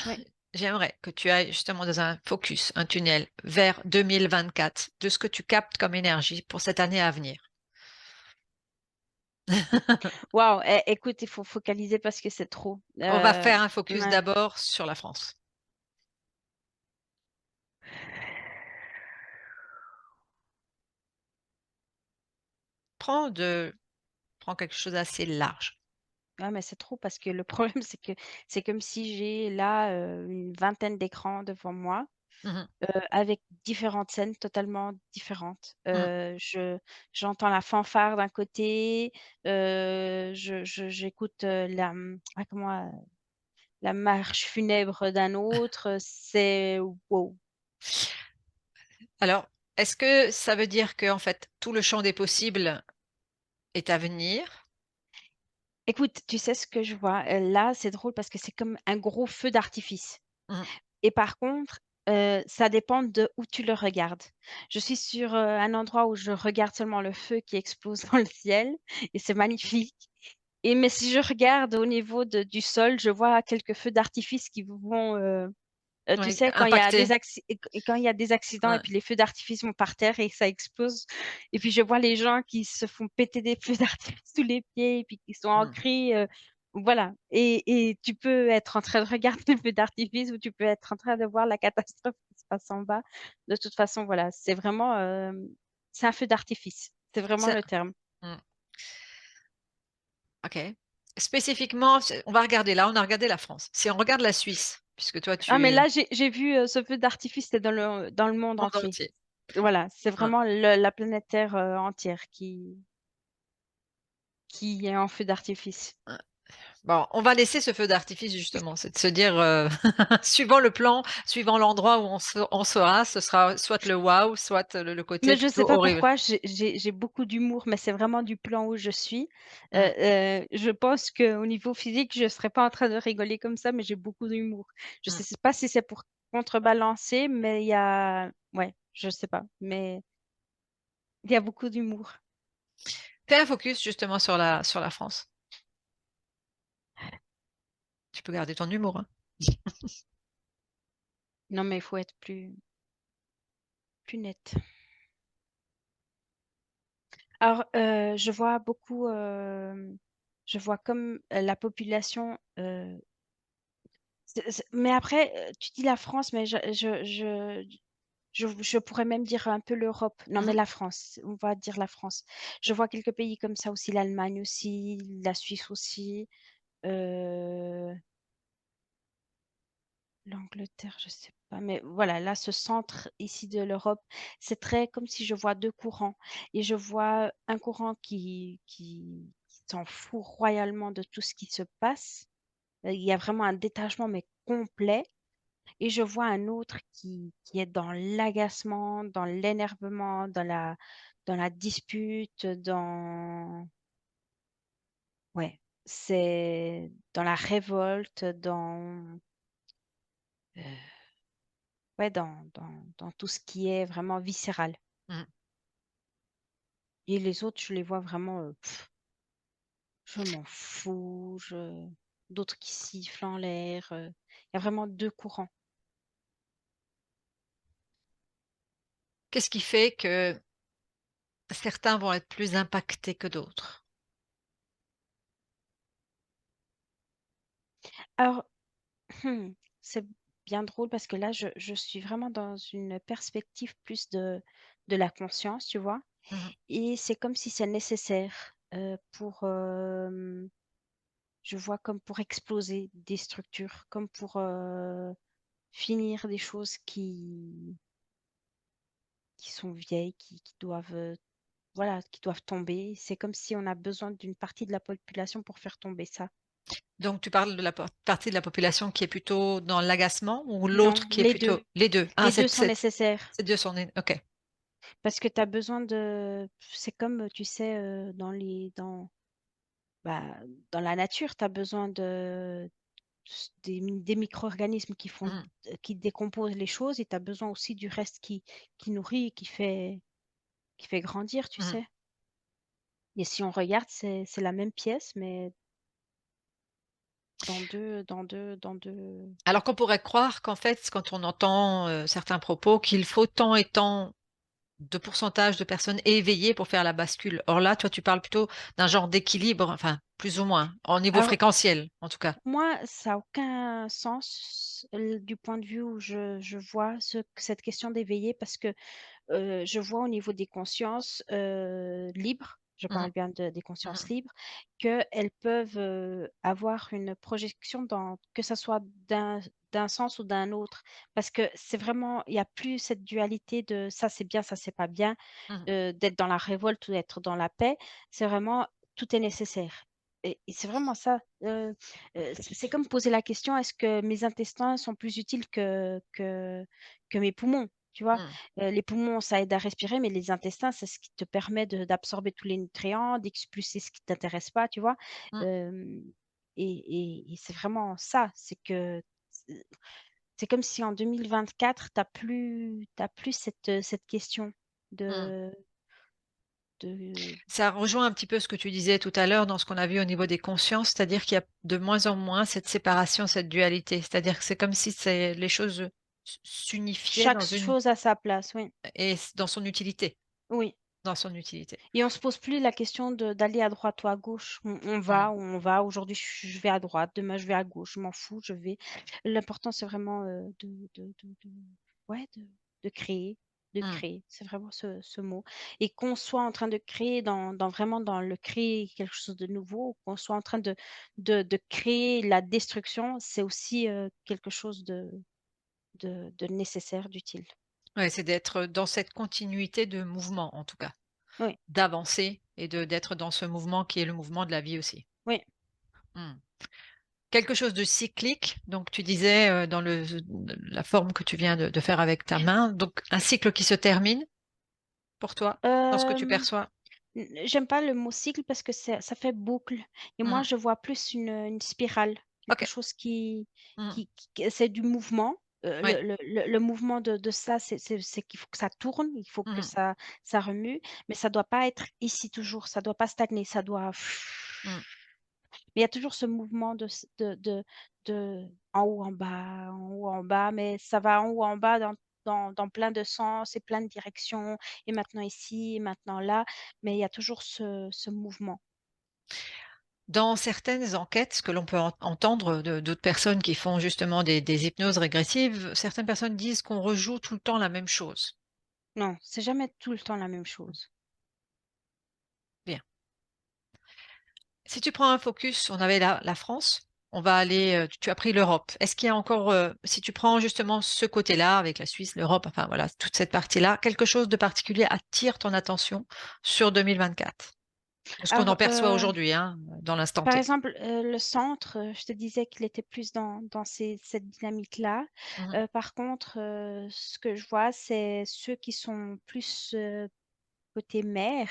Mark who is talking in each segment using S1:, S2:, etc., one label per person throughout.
S1: Ouais.
S2: J'aimerais que tu ailles justement dans un focus, un tunnel vers 2024 de ce que tu captes comme énergie pour cette année à venir.
S1: Waouh, écoute, il faut focaliser parce que c'est trop.
S2: On va faire un focus
S1: Ouais.
S2: d'abord sur la France. Prends de, prends quelque chose d'assez large.
S1: Ouais, mais c'est trop parce que le problème, c'est que c'est comme si j'ai là, une vingtaine d'écrans devant moi,
S2: Mhm,
S1: avec différentes scènes totalement différentes.
S2: mhm.
S1: J'entends la fanfare d'un côté, j'écoute, comment, la marche funèbre d'un autre, c'est wow.
S2: Alors, est-ce que ça veut dire que en fait tout le champ des possibles est à venir?
S1: Écoute, tu sais ce que je vois? Là, c'est drôle parce que c'est comme un gros feu d'artifice.
S2: Mhm,
S1: Et par contre, ça dépend de où tu le regardes. Je suis sur, un endroit où je regarde seulement le feu qui explose dans le ciel et c'est magnifique. Mais si je regarde au niveau du sol, je vois quelques feux d'artifice qui vont, tu
S2: ouais,
S1: sais,
S2: impacté.
S1: quand il y a des accidents et
S2: Ouais,
S1: puis les feux d'artifice vont par terre et ça explose et puis je vois les gens qui se font péter des feux d'artifice sous les pieds et puis qui sont en
S2: mhm.
S1: cris, voilà et tu peux être en train de regarder les feux d'artifice ou tu peux être en train de voir la catastrophe qui se passe en bas. De toute façon, voilà, c'est vraiment, c'est un feu d'artifice. C'est vraiment
S2: Ça-
S1: le terme.
S2: mm, ok. Spécifiquement, on va regarder là, on a regardé la France. Si on regarde la Suisse, puisque toi
S1: Ah mais
S2: tu
S1: là, j'ai vu, ce feu d'artifice, c'est dans le monde
S2: monde
S1: entier.
S2: entier.
S1: Voilà, c'est
S2: Mm.
S1: vraiment la planète Terre, entière qui est en feu d'artifice.
S2: Bon, on va laisser ce feu d'artifice justement, c'est de se dire, suivant le plan, suivant l'endroit où on sera, ce sera soit le waouh, soit le côté
S1: Mais je sais
S2: plutôt
S1: pas
S2: horrible.
S1: pourquoi, j'ai beaucoup d'humour, mais c'est vraiment du plan où je suis.
S2: Mm,
S1: Je pense qu'au niveau physique, je serais pas en train de rigoler comme ça, mais j'ai beaucoup d'humour. Je
S2: mm.
S1: sais pas si c'est pour contrebalancer, mais il y a ouais, je sais pas, mais il y a beaucoup d'humour.
S2: Fais un focus justement sur la France. Tu peux garder ton humour, hein.
S1: Non, mais il faut être plus net. Alors, je vois comme, la population, mais après, tu dis la France, mais je pourrais même dire un peu l'Europe. Non, mais
S2: Mhm.
S1: la France, on va dire la France. Je vois quelques pays comme ça aussi, l'Allemagne aussi, la Suisse aussi, heu, l'Angleterre, je sais pas, mais voilà, là, ce centre ici de l'Europe, c'est très comme si je vois 2 courants et je vois un courant qui s'en fout royalement de tout ce qui se passe. Il y a vraiment un détachement, mais complet. Et je vois un autre qui est dans l'agacement, dans l'énervement, dans la dispute, ouais, c'est dans la révolte, heu, ouais, dans tout ce qui est vraiment viscéral.
S2: Mm.
S1: Et les autres, je les vois vraiment, je m'en fous, d'autres qui sifflent en l'air, il y a vraiment 2 courants.
S2: Qu'est-ce qui fait que certains vont être plus impactés que d'autres?
S1: Alors, Mmh. C'est bien drôle parce que là, je suis vraiment dans une perspective plus de la conscience, tu vois?
S2: Mhm.
S1: Et c'est comme si c'est nécessaire, je vois comme pour exploser des structures, comme pour, finir des choses qui sont vieilles, qui doivent, voilà, qui doivent tomber. C'est comme si on a besoin d'une partie de la population pour faire tomber ça.
S2: Donc, tu parles de la partie de la population qui est plutôt dans l'agacement ou
S1: Non,
S2: l'autre qui est
S1: les 2,
S2: plutôt les deux? Ah,
S1: les 2 sont nécessaires.
S2: ces deux sont ok.
S1: Parce que tu as besoin c'est comme, tu sais, bah, dans la nature, tu as besoin des micro-organismes
S2: Mhm,
S1: qui décomposent les choses et tu as besoin aussi du reste qui nourrit et qui fait grandir, tu
S2: mhm.
S1: sais? Et si on regarde, c'est la même pièce, mais dans deux.
S2: Alors qu'on pourrait croire qu'en fait, quand on entend, certains propos, qu'il faut tant et tant de pourcentage de personnes éveillées pour faire la bascule. Or là, toi, tu parles plutôt d'un genre d'équilibre, enfin, plus ou moins, au niveau
S1: Alors,
S2: fréquentiel, en tout cas.
S1: pour moi, ça n'a aucun sens du point de vue où je vois cette question d'éveiller parce que je vois au niveau des consciences libres, je
S2: Mmh
S1: parle bien des
S2: mh.
S1: consciences libres, qu'elles peuvent avoir une projection que ça soit d'un sens ou d'un autre. Parce que c'est vraiment, il n'y a plus cette dualité de ça c'est bien, ça c'est pas bien,
S2: Mmh.
S1: d'être dans la révolte ou d'être dans la paix. C'est vraiment, tout est nécessaire. Et c'est vraiment ça. C'est comme poser la question, est-ce que mes intestins sont plus utiles que mes poumons? Tu vois?
S2: Mmh.
S1: Les poumons, ça aide à respirer, mais les intestins, c'est ce qui te permet d'absorber tous les nutriments, d'expulser ce qui t'intéresse pas, tu vois?
S2: Mmh.
S1: Hem et c'est vraiment ça, c'est c'est comme si en 2024, tu as plus cette question
S2: Mmh.
S1: de de
S2: Ça rejoint un petit peu ce que tu disais tout à l'heure dans ce qu'on a vu au niveau des consciences, c'est-à-dire qu'il y a de moins en moins cette séparation, cette dualité. C'est-à-dire que c'est comme si les choses s'unifiaient
S1: chaque
S2: dans une
S1: chose à sa place, oui,
S2: et dans son utilité,
S1: oui.
S2: dans son utilité.
S1: Et on se pose plus la question d'aller à droite ou à gauche. On
S2: Mmh.
S1: va où on va. Aujourd'hui, je vais à droite, demain, je vais à gauche. Je m'en fous, je vais. L'important, c'est vraiment ouais, de créer. De
S2: Mmh.
S1: créer. C'est vraiment ce mot. Et qu'on soit en train de créer vraiment dans le créer quelque chose de nouveau, ou qu'on soit en train de créer la destruction, c'est aussi quelque chose de nécessaire, d'utile.
S2: Ouais, c'est d'être dans cette continuité de mouvement, en tout cas,
S1: Oui,
S2: d'avancer et d'être dans ce mouvement qui est le mouvement de la vie aussi.
S1: oui.
S2: Mmh. Quelque chose de cyclique, donc tu disais, dans la forme que tu viens de faire avec ta main, donc un cycle qui se termine pour toi, dans ce que tu
S1: Euh,
S2: perçois?
S1: J'aime pas le mot cycle parce que ça fait boucle et moi
S2: Mmh.
S1: je vois plus une spirale, quelque
S2: OK.
S1: chose
S2: Mmh.
S1: c'est du mouvement.
S2: Oui.
S1: Le mouvement de ça, c'est qu'il faut que ça tourne, il faut que
S2: Mmh.
S1: ça remue, mais ça doit pas être ici toujours, ça doit pas stagner, ça doit
S2: Mmh.
S1: mais il y a toujours ce mouvement de en haut, en bas, en haut, en bas, mais ça va en haut, en bas dans plein de sens et plein de directions et maintenant ici et maintenant là, mais il y a toujours ce mouvement.
S2: Dans certaines enquêtes, ce que l'on peut entendre de d'autres personnes qui font justement des hypnoses régressives, certaines personnes disent qu'on rejoue tout le temps la même chose.
S1: Non, c'est jamais tout le temps la même
S2: Mmh.
S1: chose.
S2: Bien. Si tu prends un focus, on avait la France, on va aller, tu as pris l'Europe. Est-ce qu'il y a encore, si tu prends justement ce côté-là avec la Suisse, l'Europe, enfin voilà, toute cette partie-là, quelque chose de particulier attire ton attention sur 2024? De ce qu'on en
S1: Alors,
S2: perçoit aujourd'hui, hein, dans l'instant
S1: par
S2: T.
S1: exemple, le centre, je te disais qu'il était plus dans cette dynamique-là.
S2: Mmh mh.
S1: Par contre, ce que je vois, c'est ceux qui sont plus, côté mer,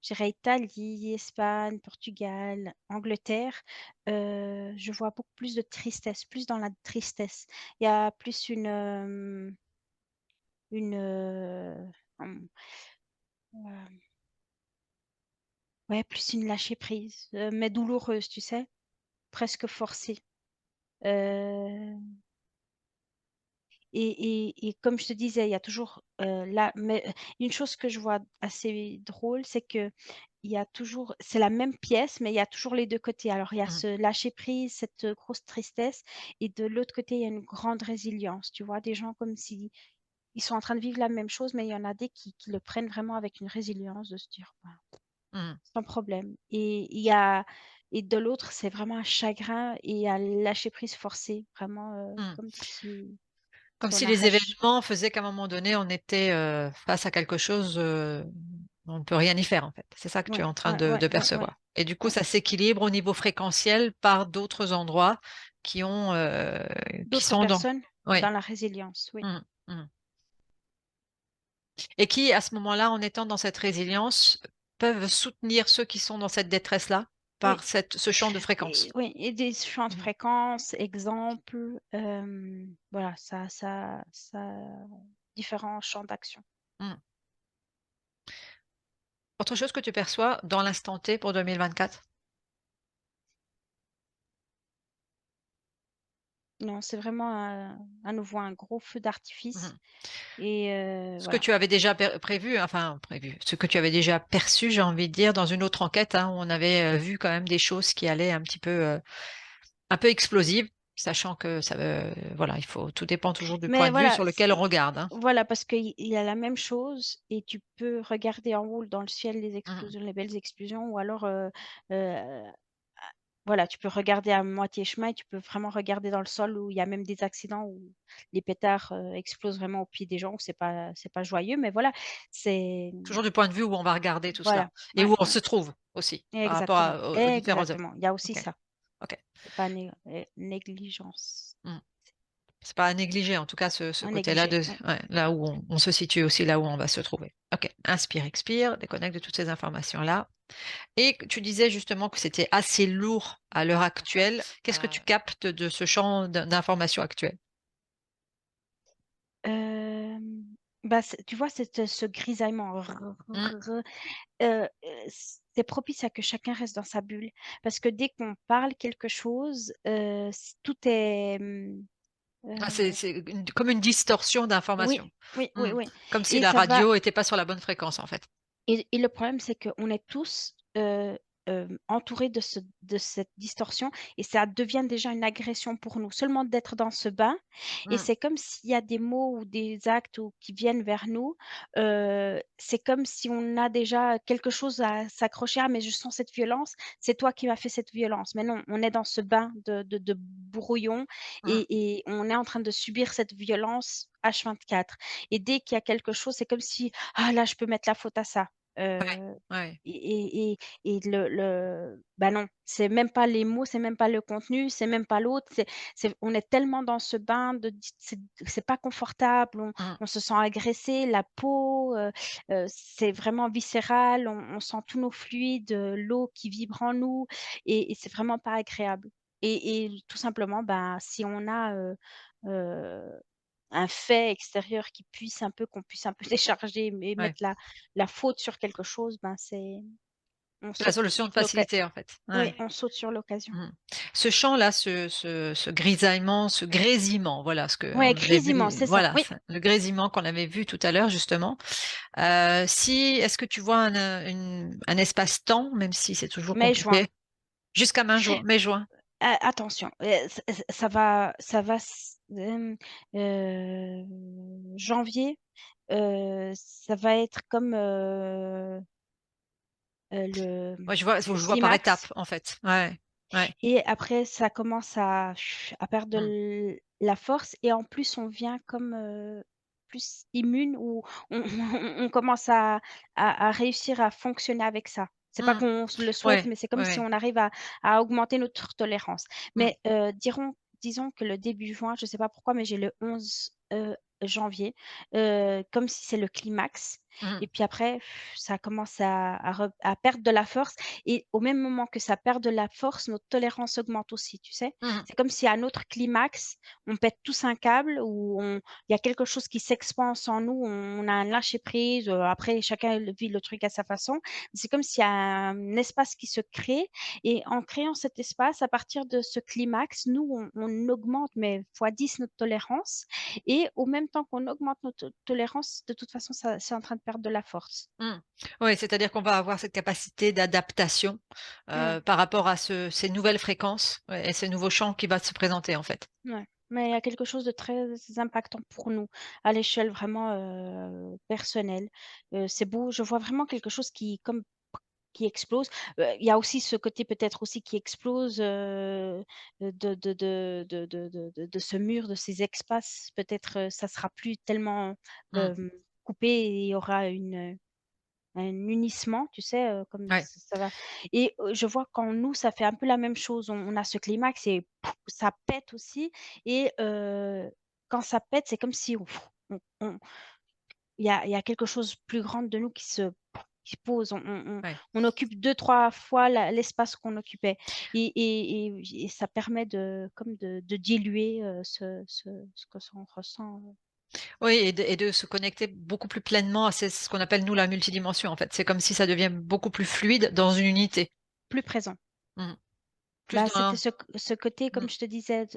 S1: je dirais Italie, Espagne, Portugal, Angleterre, je vois beaucoup plus de tristesse, plus dans la tristesse. Il y a plus hum, heu, ouais, plus une lâcher prise, mais douloureuse, tu sais? Presque forcée. Heu et comme je te disais, il y a toujours, là mais une chose que je vois assez drôle, c'est que il y a toujours c'est la même pièce, mais il y a toujours les 2 côtés. Alors il y a
S2: Mmh.
S1: ce lâcher prise, cette, grosse tristesse et de l'autre côté, il y a une grande résilience, tu vois? Des gens comme si ils sont en train de vivre la même chose, mais il y en a des qui le prennent vraiment avec une résilience de se dire: «Bah,
S2: Mmh.
S1: sans problème» et il y a et de l'autre, c'est vraiment un chagrin et un lâcher prise forcé, vraiment,
S2: Mmh.
S1: comme si
S2: Comme
S1: on
S2: si les
S1: arrache.
S2: événements faisaient qu'à un moment donné, on était, face à quelque chose, on ne peut rien y faire, en fait. C'est ça que tu es
S1: Ouais,
S2: en train
S1: ouais,
S2: de
S1: ouais, ouais, ouais,
S2: percevoir et du coup,
S1: ouais.
S2: ça s'équilibre au niveau fréquentiel par d'autres endroits qui ont, qui
S1: D'autres
S2: sont dans
S1: personnes
S2: oui.
S1: dans la résilience, oui.
S2: Mmh. Mmh. Et qui, à ce moment-là, en étant dans cette résilience, peuvent soutenir ceux qui sont dans cette détresse-là, par
S1: Oui
S2: ce champ de
S1: et
S2: fréquences.
S1: oui et des champs de
S2: Mmh.
S1: fréquences, exemples, voilà, ça différents champs d'action.
S2: Mmh. Autre chose que tu perçois dans l'instant T pour 2024?
S1: Non, c'est vraiment à nouveau un gros feu d'artifice
S2: Mmh.
S1: et
S2: Ce que
S1: voilà.
S2: tu avais déjà prévu, enfin prévu, ce que tu avais déjà perçu, j'ai envie de dire, dans une autre enquête, hein, où on avait vu quand même des choses qui allaient un peu explosives, sachant que ça, voilà, tout dépend toujours du point
S1: Mais
S2: de vue
S1: voilà,
S2: sur lequel on regarde, hein.
S1: voilà parce qu'il y a la même chose et tu peux regarder en haut dans le ciel les
S2: Mmh.
S1: explosions, les belles explosions ou alors, heu, voilà, tu peux regarder à moitié chemin et tu peux vraiment regarder dans le sol où il y a même des accidents où les pétards, explosent vraiment au pied des gens, où c'est pas joyeux, mais voilà, c'est
S2: Toujours du point de vue où on va regarder tout cela
S1: voilà,
S2: et
S1: ouais,
S2: où on
S1: ouais,
S2: se trouve aussi par rapport
S1: exactement,
S2: aux différents œuvres.
S1: exactement. Il y a aussi
S2: OK,
S1: ça.
S2: OK.
S1: C'est pas négligence,
S2: Mmh. C'est pas à négliger en tout cas ce
S1: à
S2: côté-là
S1: négliger,
S2: de
S1: oui.
S2: ouais, là où on se situe aussi, là où on va se trouver. OK, inspire, expire, déconnecte de toutes ces informations-là et tu disais justement que c'était assez lourd à l'heure actuelle. Qu'est-ce que tu captes de ce champ d'informations actuel?
S1: Bah, tu vois, ce grisaillement,
S2: Mmh.
S1: c'est propice à que chacun reste dans sa bulle. Parce que dès qu'on parle quelque chose, tout est,
S2: Ah, c'est comme une distorsion
S1: oui,
S2: d'information.
S1: oui, oui,
S2: Mmh.
S1: oui
S2: Comme si
S1: et
S2: la
S1: ça va.
S2: radio était pas sur la bonne fréquence en fait.
S1: Et le problème, c'est qu'on est tous, entourés de cette distorsion et ça devient déjà une agression pour nous, seulement d'être dans ce bain et
S2: Mmh.
S1: c'est comme s'il y a des mots ou des actes ou qui viennent vers nous, c'est comme si on a déjà quelque chose à s'accrocher: «Ah mais je sens cette violence, c'est toi qui m'as fait cette violence». Mais non, on est dans ce bain de brouillon
S2: Mmh.
S1: et on est en train de subir cette violence H24 et dès qu'il y a quelque chose, c'est comme si: «Ah là, je peux mettre la faute à ça».
S2: Ouais,
S1: Heu
S2: ouais.
S1: et bah, non, c'est même pas les mots, c'est même pas le contenu, c'est même pas l'autre, c'est on est tellement dans ce bain de dis c'est pas confortable,
S2: Mmh.
S1: on se sent agressé, la peau, c'est vraiment viscéral, on sent tous nos fluides, l'eau qui vibre en nous et c'est vraiment pas agréable et tout simplement, ben, si on a, heu un fait extérieur qu'on puisse un peu décharger et
S2: Ouais.
S1: mettre la faute sur quelque chose, ben, on
S2: C'est la
S1: saute
S2: solution
S1: sur
S2: de facilité en fait.
S1: oui,
S2: Ouais.
S1: on saute sur l'occasion.
S2: Mmh. Ce chant-là, ce grisaillement, ce grésillement, voilà ce
S1: Ouais,
S2: qu'on avait
S1: grésillement,
S2: vu,
S1: c'est ça,
S2: voilà,
S1: oui.
S2: le grésillement qu'on avait vu tout à l'heure justement. Si est-ce que tu vois un espace-temps, même si c'est toujours
S1: Mai, juin.
S2: compliqué? Jusqu'à mai-juin?
S1: Attention, ça va janvier, ça va être comme,
S2: Ouais, je
S1: le
S2: vois par
S1: climax.
S2: étapes en fait. Ouais, ouais.
S1: Et après ça commence à perdre de
S2: Mmh.
S1: la force et en plus on vient comme, plus immune ou on on commence à réussir à fonctionner avec ça. C'est pas
S2: Mmh.
S1: qu'on se le souhaite,
S2: Ouais,
S1: mais c'est comme
S2: ouais,
S1: si
S2: ouais.
S1: on arrive à augmenter notre tolérance.
S2: Mmh.
S1: Mais, disons que le début juin, je sais pas pourquoi, mais j'ai le 11 janvier, comme si c'est le climax
S2: Mmh.
S1: et puis après ça commence à perdre de la force et au même moment que ça perd de la force, notre tolérance augmente aussi, tu sais?
S2: Mmh.
S1: C'est comme si à notre climax, on pète tous un câble ou il y a quelque chose qui s'expanse en nous, on a un lâcher prise, après chacun le vit le truc à sa façon. C'est comme s'il y a un espace qui se crée et en créant cet espace, à partir de ce climax, nous, on augmente, mais fois 10 notre tolérance et au même temps qu'on augmente notre tolérance, de toute façon, ça c'est en train de perdre de la force.
S2: Mmh. Oui, c'est-à-dire qu'on va avoir cette capacité d'adaptation,
S1: Mmh.
S2: par rapport à ces nouvelles fréquences, ouais et ces nouveaux champs qui va se présenter, en fait.
S1: Ouais, mais il y a quelque chose de très impactant pour nous, à l'échelle vraiment, personnelle. C'est beau, je vois vraiment quelque chose qui explose. Il y a aussi ce côté peut-être aussi qui explose, de ce mur, de ces espaces. Peut-être, ça sera plus tellement,
S2: Mmh.
S1: hem, coupé et il y aura un unissement, tu sais, comme
S2: Ouais.
S1: ça va et je vois qu'en nous, ça fait un peu la même chose. On a ce climax et pouf, ça pète aussi et quand ça pète, c'est comme si on il y a quelque chose de plus grand de nous qui pose.
S2: Ouais.
S1: On occupe deux trois fois l'espace qu'on occupait et ça permet de diluer, ce que l'on ressent,
S2: Oui et de se connecter beaucoup plus pleinement à ce qu'on appelle nous la multidimension, en fait. C'est comme si ça devient beaucoup plus fluide dans une unité.
S1: plus présent.
S2: Mmh. Plus
S1: Bah, c'était
S2: dans
S1: ce côté,
S2: mmh,
S1: comme je te disais,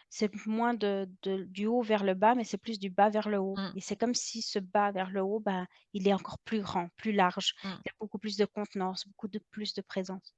S1: c'est moins du haut vers le bas, mais c'est plus du bas vers le haut
S2: mmh,
S1: et c'est comme si ce bas vers le haut, ben, il est encore plus grand, plus large.
S2: mmh.
S1: Il y a beaucoup plus de contenance, beaucoup de plus de présence.